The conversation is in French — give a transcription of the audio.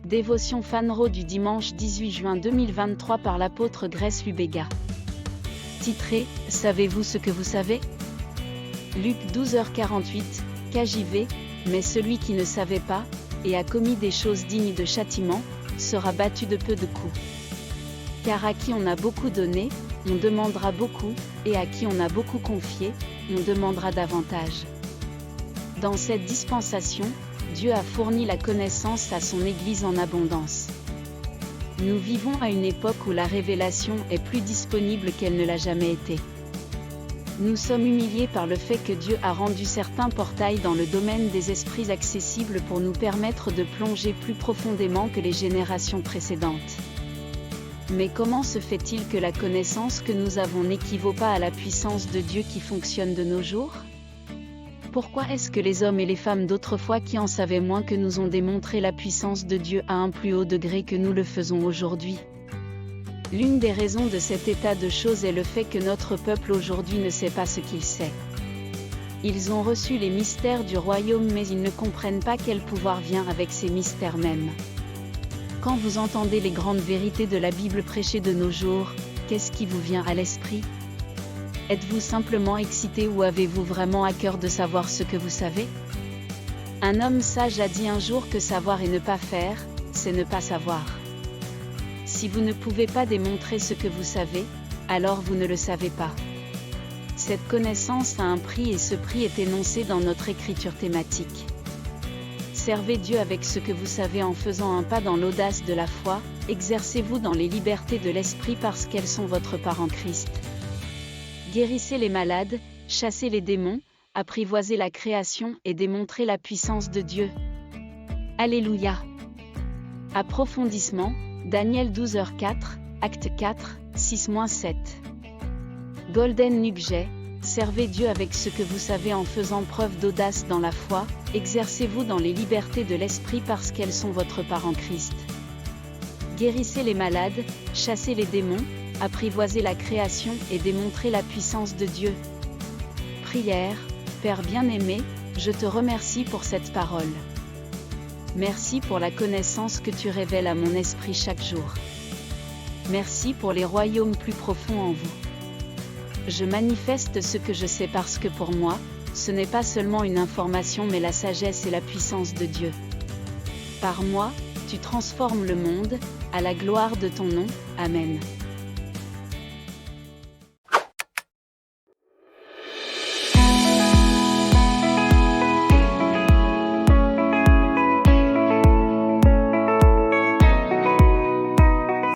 Dévotion Fanro du dimanche 18 juin 2023 par l'apôtre Grace Lubega. Titré « Savez-vous ce que vous savez ?» Luc 12h48, KJV, mais celui qui ne savait pas, et a commis des choses dignes de châtiment, sera battu de peu de coups. Car à qui on a beaucoup donné, on demandera beaucoup, et à qui on a beaucoup confié, on demandera davantage. Dans cette dispensation, Dieu a fourni la connaissance à son Église en abondance. Nous vivons à une époque où la révélation est plus disponible qu'elle ne l'a jamais été. Nous sommes humiliés par le fait que Dieu a rendu certains portails dans le domaine des esprits accessibles pour nous permettre de plonger plus profondément que les générations précédentes. Mais comment se fait-il que la connaissance que nous avons n'équivaut pas à la puissance de Dieu qui fonctionne de nos jours ? Pourquoi est-ce que les hommes et les femmes d'autrefois qui en savaient moins que nous ont démontré la puissance de Dieu à un plus haut degré que nous le faisons aujourd'hui ? L'une des raisons de cet état de choses est le fait que notre peuple aujourd'hui ne sait pas ce qu'il sait. Ils ont reçu les mystères du royaume mais ils ne comprennent pas quel pouvoir vient avec ces mystères mêmes. Quand vous entendez les grandes vérités de la Bible prêchées de nos jours, qu'est-ce qui vous vient à l'esprit ? Êtes-vous simplement excité ou avez-vous vraiment à cœur de savoir ce que vous savez ? Un homme sage a dit un jour que savoir et ne pas faire, c'est ne pas savoir. Si vous ne pouvez pas démontrer ce que vous savez, alors vous ne le savez pas. Cette connaissance a un prix et ce prix est énoncé dans notre écriture thématique. Servez Dieu avec ce que vous savez en faisant un pas dans l'audace de la foi, exercez-vous dans les libertés de l'esprit parce qu'elles sont votre part en Christ. Guérissez les malades, chassez les démons, apprivoisez la création et démontrez la puissance de Dieu. Alléluia. Approfondissement, Daniel 12h4, Acte 4, 6-7. Golden Nugget, servez Dieu avec ce que vous savez en faisant preuve d'audace dans la foi, exercez-vous dans les libertés de l'esprit parce qu'elles sont votre part en Christ. Guérissez les malades, chassez les démons, apprivoisez la création et démontrez la puissance de Dieu. Prière, Père bien-aimé, je te remercie pour cette parole. Merci pour la connaissance que tu révèles à mon esprit chaque jour. Merci pour les royaumes plus profonds en vous. Je manifeste ce que je sais parce que pour moi, ce n'est pas seulement une information mais la sagesse et la puissance de Dieu. Par moi, tu transformes le monde, à la gloire de ton nom, Amen.